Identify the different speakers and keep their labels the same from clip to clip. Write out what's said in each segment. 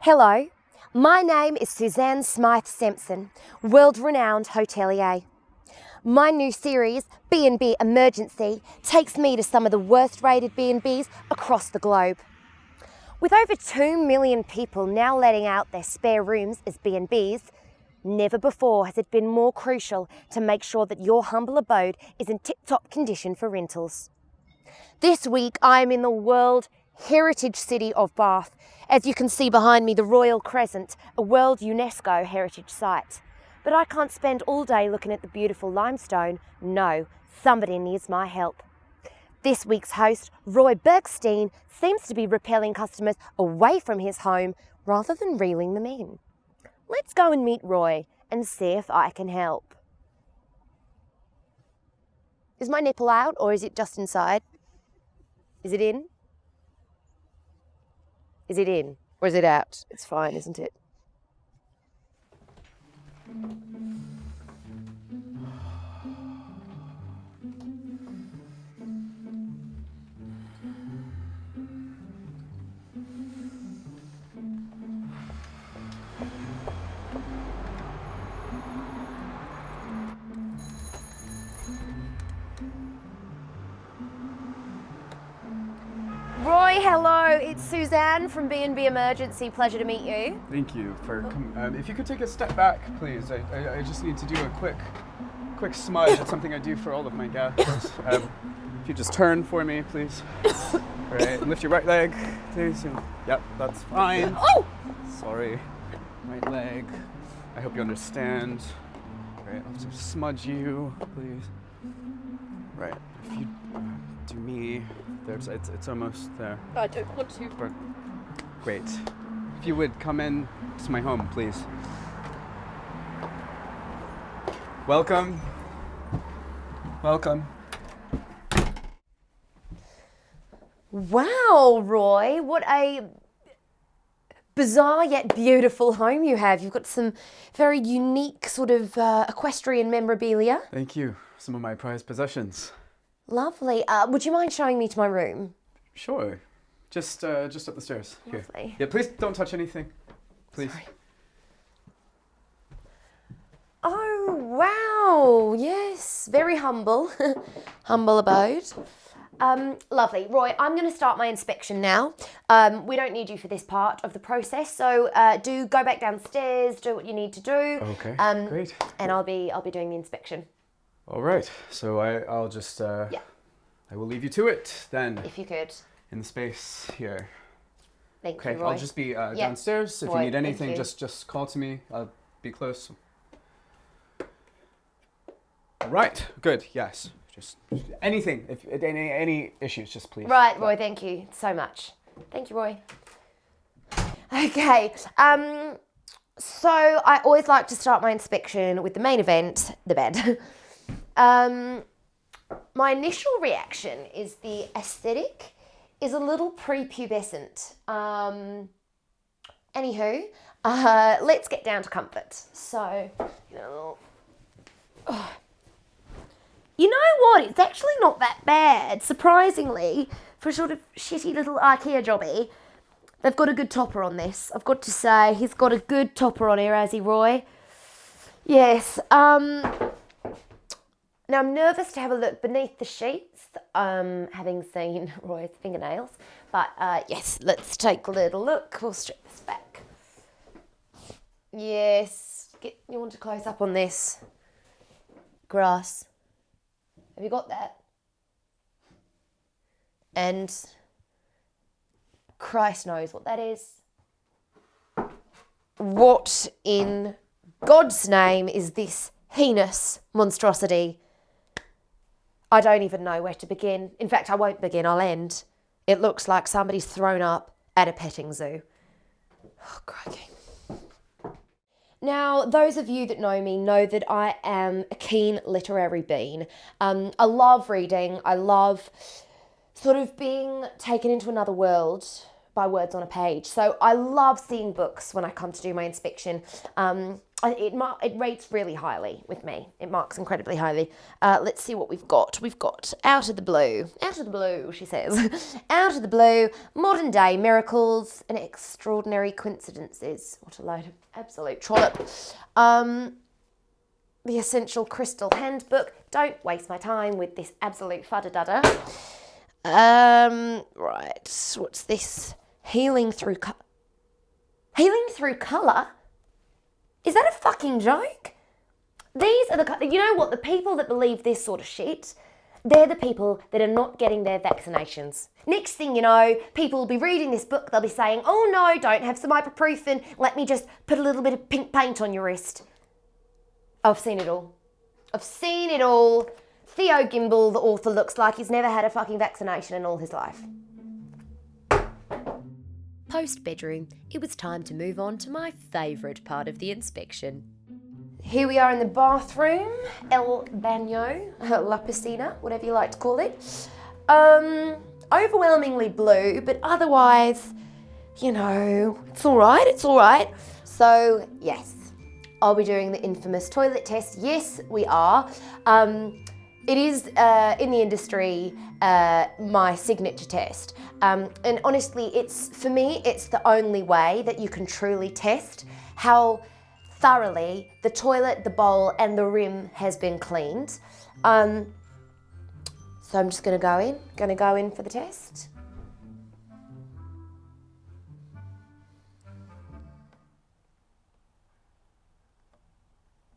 Speaker 1: Hello, my name is Suzanne Smythe Sampson, world-renowned hotelier. My new series, BnB Emergency, takes me to some of the worst-rated B&Bs across the globe. With over 2 million people now letting out their spare rooms as B&Bs, never before has it been more crucial to make sure that your humble abode is in tip-top condition for rentals. This week, I am in the World Heritage City of Bath. As you can see behind me, the Royal Crescent, a World UNESCO Heritage Site. But I can't spend all day looking at the beautiful limestone. No, somebody needs my help. This week's host, Roy Bergstein, seems to be repelling customers away from his home rather than reeling them in. Let's go and meet Roy and see if I can help. Is my nipple out or is it just inside? Is it in? Is it in or is it out? It's fine, isn't it? Roy, hello, it's Suzanne from BnB Emergency. Pleasure to meet you.
Speaker 2: Thank you for coming. If you could take a step back, please. I just need to do a quick smudge. It's something I do for all of my guests. If you just turn for me, please. All right, and lift your right leg, please. Yep, that's fine.
Speaker 1: Oh!
Speaker 2: Sorry. Right leg. I hope you understand. All right, I'll just smudge you, please. Right, if you do me, it's almost there.
Speaker 1: I don't want to.
Speaker 2: Great. If you would come in to my home, please. Welcome. Welcome.
Speaker 1: Wow, Roy, what a bizarre yet beautiful home you have. You've got some very unique sort of equestrian memorabilia.
Speaker 2: Thank you. Some of my prized possessions.
Speaker 1: Lovely. Would you mind showing me to my room?
Speaker 2: Sure. Just up the stairs.
Speaker 1: Lovely.
Speaker 2: Here. Yeah, please don't touch anything. Please.
Speaker 1: Sorry. Oh, wow. Yes. Very humble. Humble abode. Lovely. Roy, I'm going to start my inspection now. We don't need you for this part of the process, so do go back downstairs, do what you need to do.
Speaker 2: Okay, great.
Speaker 1: And I'll be doing the inspection.
Speaker 2: All right. So I'll just I will leave you to it then.
Speaker 1: If you could.
Speaker 2: In the space here.
Speaker 1: Thank you,
Speaker 2: Okay,
Speaker 1: Roy.
Speaker 2: I'll just be downstairs. If
Speaker 1: Roy,
Speaker 2: you need anything,
Speaker 1: you.
Speaker 2: just call to me. I'll be close. Right. Good. Yes. Just anything. If any issues, just please.
Speaker 1: Right, Roy. Thank you so much. Thank you, Roy. Okay. So I always like to start my inspection with the main event, the bed. My initial reaction is the aesthetic is a little prepubescent. Anywho, let's get down to comfort. So, you know what? It's actually not that bad. Surprisingly, for a sort of shitty little IKEA jobby, they've got a good topper on this. I've got to say, he's got a good topper on here, has he, Roy? Yes. Now, I'm nervous to have a look beneath the sheets, having seen Roy's fingernails. But, yes, let's take a little look. We'll strip this back. Yes. You want to close up on this? Grass. Have you got that? And Christ knows what that is. What in God's name is this heinous monstrosity? I don't even know where to begin. In fact, I won't begin, I'll end. It looks like somebody's thrown up at a petting zoo. Oh, crikey. Now, those of you that know me know that I am a keen literary bean. I love reading. I love sort of being taken into another world by words on a page. So I love seeing books when I come to do my inspection. It rates really highly with me. It marks incredibly highly. Let's see what we've got. We've got out of the blue, she says. Out of the blue, modern day miracles and extraordinary coincidences. What a load of absolute trollop. The Essential Crystal Handbook. Don't waste my time with this absolute fudder-dudder. Right, what's this? Healing through colour? Is that a fucking joke? These are you know what, the people that believe this sort of shit, they're the people that are not getting their vaccinations. Next thing you know, people will be reading this book, they'll be saying, oh no, don't have some ibuprofen, let me just put a little bit of pink paint on your wrist. I've seen it all. Theo Gimble, the author, looks like he's never had a fucking vaccination in all his life.
Speaker 3: Post-bedroom, it was time to move on to my favourite part of the inspection.
Speaker 1: Here we are in the bathroom, El Baño, La Piscina, whatever you like to call it. Overwhelmingly blue, but otherwise, you know, it's all right. So, yes, I'll be doing the infamous toilet test. Yes, we are. It is, in the industry, my signature test. And honestly, for me, it's the only way that you can truly test how thoroughly the toilet, the bowl, and the rim has been cleaned. So I'm just gonna go in for the test.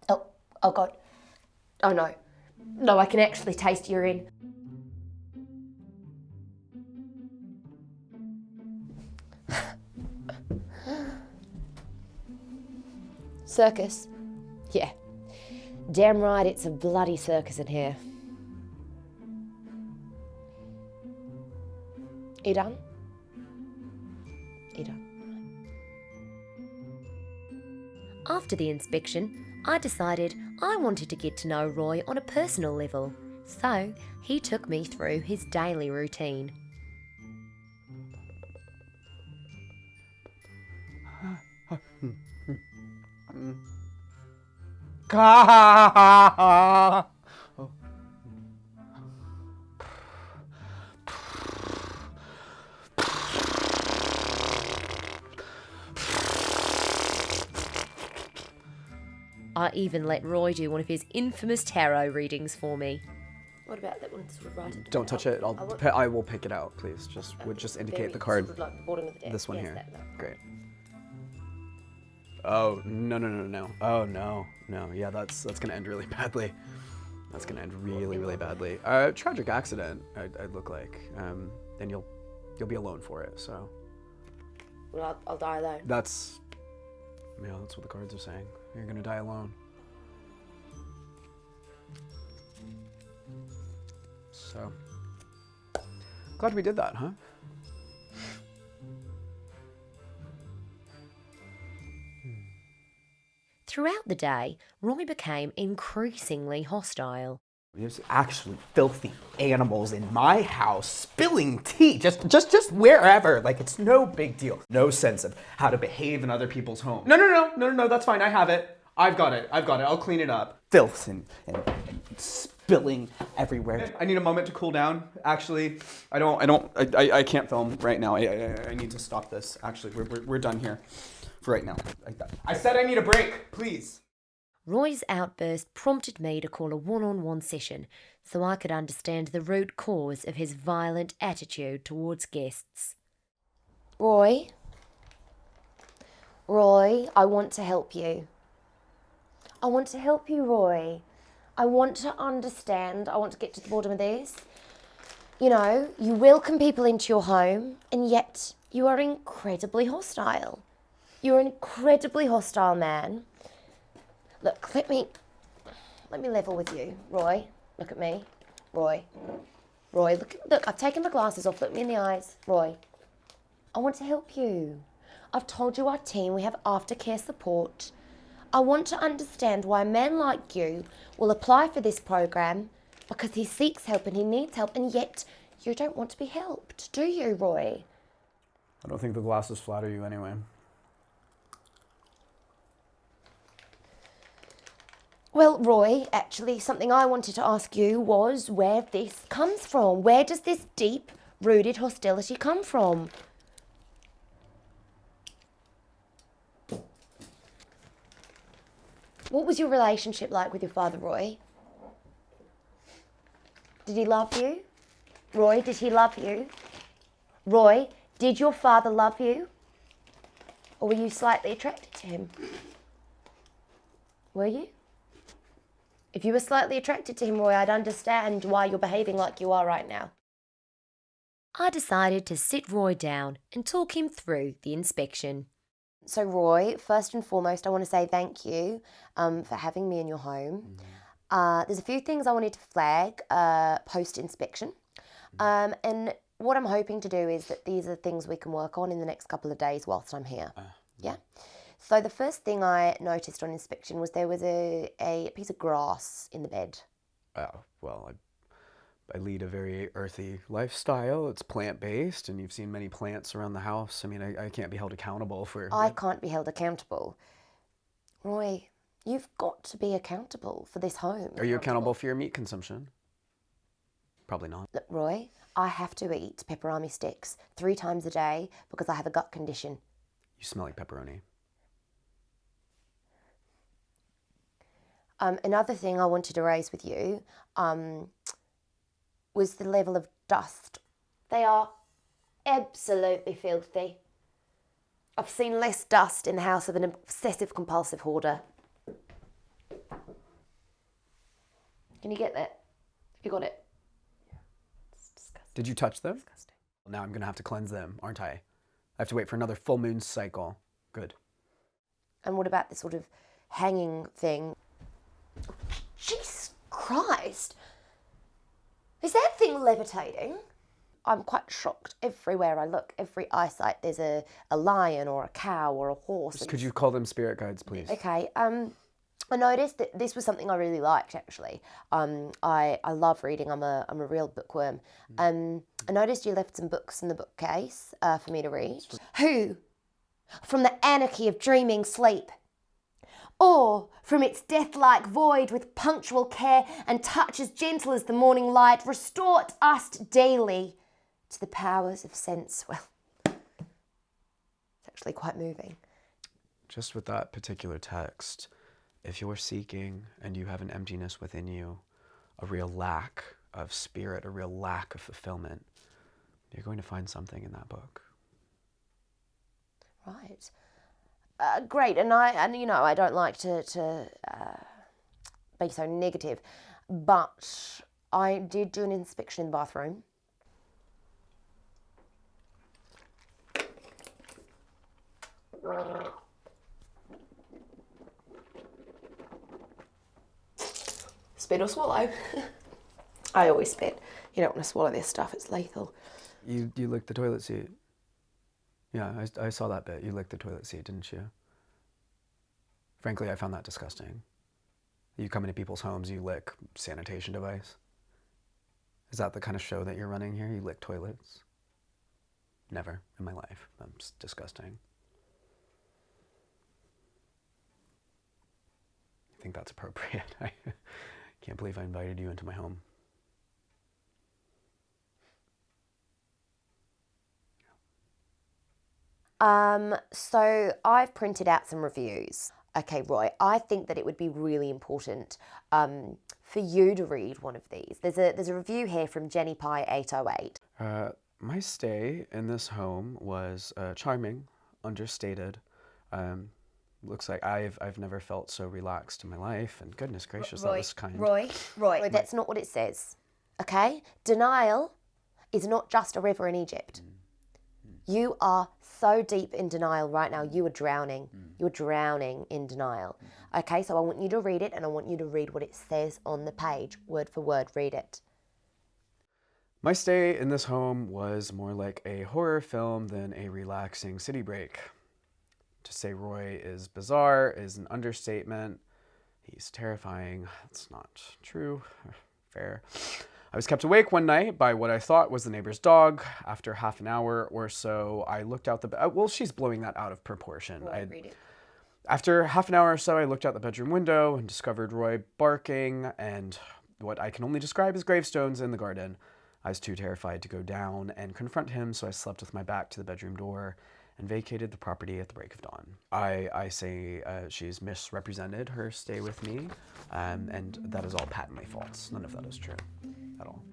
Speaker 1: Oh God. Oh no. No, I can actually taste urine. Circus? Yeah. Damn right, it's a bloody circus in here. You done? You done.
Speaker 3: After the inspection, I decided I wanted to get to know Roy on a personal level, so he took me through his daily routine. I even let Roy do one of his infamous tarot readings for me.
Speaker 1: What about that one? Sort of right into
Speaker 2: Don't touch it. I will pick it out, please. Just indicate the card.
Speaker 1: Sort of like the bottom of the deck.
Speaker 2: This one
Speaker 1: Yes,
Speaker 2: here.
Speaker 1: that.
Speaker 2: Great. Oh no. Oh no. Yeah, that's gonna end really badly. That's gonna end really badly. Tragic accident. I'd look like. And you'll be alone for it. So.
Speaker 1: Well, I'll die alone.
Speaker 2: That's what the cards are saying. You're gonna die alone. So, glad we did that, huh?
Speaker 3: Throughout the day, Roy became increasingly hostile.
Speaker 4: There's actually filthy animals in my house spilling tea, just wherever. Like, it's no big deal. No sense of how to behave in other people's homes.
Speaker 2: No, that's fine. I have it. I've got it. I'll clean it up.
Speaker 4: Filth and spilling everywhere.
Speaker 2: I need a moment to cool down. Actually, I can't film right now. I need to stop this. Actually, we're done here for right now. I said I need a break, please.
Speaker 3: Roy's outburst prompted me to call a one-on-one session so I could understand the root cause of his violent attitude towards guests.
Speaker 1: Roy, I want to help you. I want to help you, Roy. I want to understand. I want to get to the bottom of this. You know, you welcome people into your home, and yet you are incredibly hostile. You're an incredibly hostile man. Look, let me level with you, Roy. Look at me, Roy. Look, I've taken the glasses off. Look me in the eyes, Roy. I want to help you. I've told you our team, we have aftercare support. I want to understand why a man like you will apply for this program because he seeks help and he needs help, and yet you don't want to be helped, do you, Roy?
Speaker 2: I don't think the glasses flatter you anyway.
Speaker 1: Well, Roy, actually, something I wanted to ask you was where this comes from. Where does this deep-rooted hostility come from? What was your relationship like with your father, Roy? Did he love you? Roy, did he love you? Roy, did your father love you? Or were you slightly attracted to him? Were you? If you were slightly attracted to him, Roy, I'd understand why you're behaving like you are right now.
Speaker 3: I decided to sit Roy down and talk him through the inspection.
Speaker 1: So, Roy, first and foremost, I want to say thank you for having me in your home. There's a few things I wanted to flag post-inspection. And what I'm hoping to do is that these are things we can work on in the next couple of days whilst I'm here. Yeah? So the first thing I noticed on inspection was there was a piece of grass in the bed.
Speaker 2: Well, I lead a very earthy lifestyle. It's plant-based, and you've seen many plants around the house. I mean, I can't be held accountable for...
Speaker 1: I can't be held accountable. Roy, you've got to be accountable for this home.
Speaker 2: Are you accountable for your meat consumption? Probably not.
Speaker 1: Look, Roy, I have to eat pepperoni sticks 3 times a day because I have a gut condition.
Speaker 2: You smell like pepperoni.
Speaker 1: Another thing I wanted to raise with you was the level of dust. They are absolutely filthy. I've seen less dust in the house of an obsessive compulsive hoarder. Can you get that? You got it? It's disgusting.
Speaker 2: Did you touch them?
Speaker 1: Disgusting.
Speaker 2: Now I'm going to have to cleanse them, aren't I? I have to wait for another full moon cycle. Good.
Speaker 1: And what about this sort of hanging thing? Jesus Christ! Is that thing levitating? I'm quite shocked. Everywhere I look, every eyesight, there's a lion or a cow or a horse.
Speaker 2: Could you call them spirit guides, please?
Speaker 1: Okay. I noticed that this was something I really liked, actually. I love reading. I'm a real bookworm. I noticed you left some books in the bookcase for me to read. Who, from the anarchy of dreaming sleep, or from its death-like void with punctual care and touch as gentle as the morning light, restored us daily to the powers of sense. Well, it's actually quite moving.
Speaker 2: Just with that particular text, if you're seeking and you have an emptiness within you, a real lack of spirit, a real lack of fulfillment, you're going to find something in that book.
Speaker 1: Right. Great, and you know I don't like to be so negative, but I did do an inspection in the bathroom. Spit or swallow? I always spit. You don't want to swallow this stuff, it's lethal.
Speaker 2: You licked the toilet seat. Yeah, I saw that bit. You licked the toilet seat, didn't you? Frankly, I found that disgusting. You come into people's homes, you lick sanitation device. Is that the kind of show that you're running here? You lick toilets? Never in my life. That's disgusting. I think that's appropriate. I can't believe I invited you into my home.
Speaker 1: So I've printed out some reviews. Okay, Roy, I think that it would be really important for you to read one of these. There's a review here from Jenny Pie 808.
Speaker 2: My stay in this home was charming, understated. Looks like I've never felt so relaxed in my life, and goodness gracious, that was kind.
Speaker 1: Roy, that's not what it says, okay? Denial is not just a river in Egypt. You are so deep in denial right now, you are drowning. You're drowning in denial. Okay, so I want you to read it, and I want you to read what it says on the page, word for word, read it.
Speaker 2: My stay in this home was more like a horror film than a relaxing city break. To say Roy is bizarre is an understatement. He's terrifying. That's not true. Fair. I was kept awake one night by what I thought was the neighbor's dog. After half an hour or so, I looked out the... well, she's blowing that out of proportion.
Speaker 1: Roy, read it.
Speaker 2: After half an hour or so, I looked out the bedroom window and discovered Roy barking and what I can only describe as gravestones in the garden. I was too terrified to go down and confront him, so I slept with my back to the bedroom door and vacated the property at the break of dawn. I say she's misrepresented her stay with me, and that is all patently false. None of that is true at all.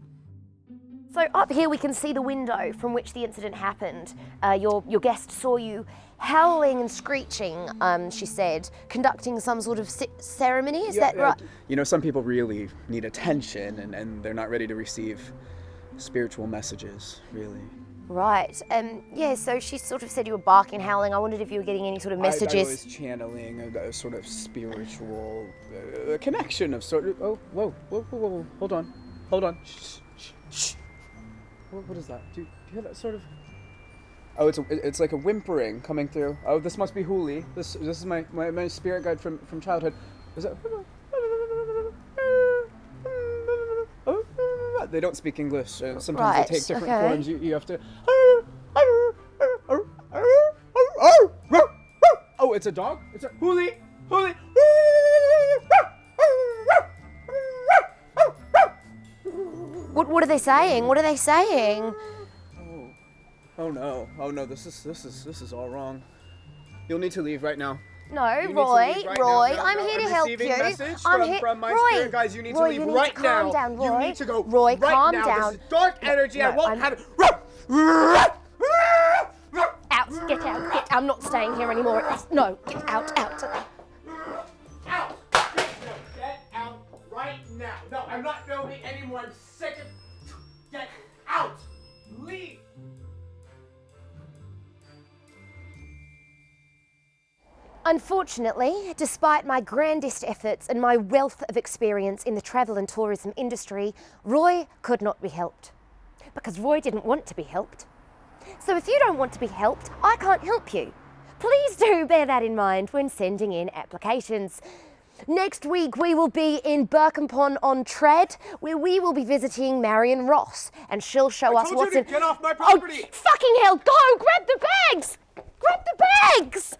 Speaker 1: So up here we can see the window from which the incident happened. Your guest saw you howling and screeching, she said, conducting some sort of ceremony, is that right?
Speaker 2: You know, some people really need attention and they're not ready to receive spiritual messages, really.
Speaker 1: Right, yeah, so she sort of said you were barking, howling. I wondered if you were getting any sort of messages.
Speaker 2: I was channeling a sort of spiritual connection of sort of, whoa, hold on, shh. What is that? Do you hear that sort of? Oh, it's like a whimpering coming through. Oh, this must be Huli. This is my spirit guide from childhood. Is that? They don't speak English. Sometimes
Speaker 1: Right,
Speaker 2: they take different
Speaker 1: okay.
Speaker 2: forms. You have to. Oh, it's a dog. It's a Huli.
Speaker 1: What are they saying? What are they saying?
Speaker 2: Oh no! This is all wrong. You'll need to leave right now.
Speaker 1: No,
Speaker 2: You need to
Speaker 1: Roy,
Speaker 2: leave right
Speaker 1: Roy,
Speaker 2: now. No,
Speaker 1: I'm
Speaker 2: no,
Speaker 1: here to
Speaker 2: I'm
Speaker 1: help
Speaker 2: receiving
Speaker 1: you.
Speaker 2: message
Speaker 1: I'm here.
Speaker 2: from my
Speaker 1: Roy,
Speaker 2: spirit guides. You need
Speaker 1: Roy,
Speaker 2: to leave
Speaker 1: you need
Speaker 2: right
Speaker 1: to
Speaker 2: now.
Speaker 1: calm down, Roy.
Speaker 2: You need to go
Speaker 1: Roy,
Speaker 2: right
Speaker 1: calm
Speaker 2: now.
Speaker 1: down.
Speaker 2: This is dark energy.
Speaker 1: No,
Speaker 2: I won't
Speaker 1: I'm-
Speaker 2: have it.
Speaker 1: Out, get out. I'm not staying here anymore. No, get out.
Speaker 2: Out! Get out right now. No, I'm not filming anymore. I'm sick of. Get out! Leave!
Speaker 1: Unfortunately, despite my grandest efforts and my wealth of experience in the travel and tourism industry, Roy could not be helped. Because Roy didn't want to be helped. So if you don't want to be helped, I can't help you. Please do bear that in mind when sending in applications. Next week we will be in Birkenpon-on-Trent, where we will be visiting Marion Ross, and she'll show us
Speaker 2: told
Speaker 1: what's
Speaker 2: you
Speaker 1: in.
Speaker 2: to get off my property.
Speaker 1: Oh, fucking hell! Go! Grab the bags! Grab the bags!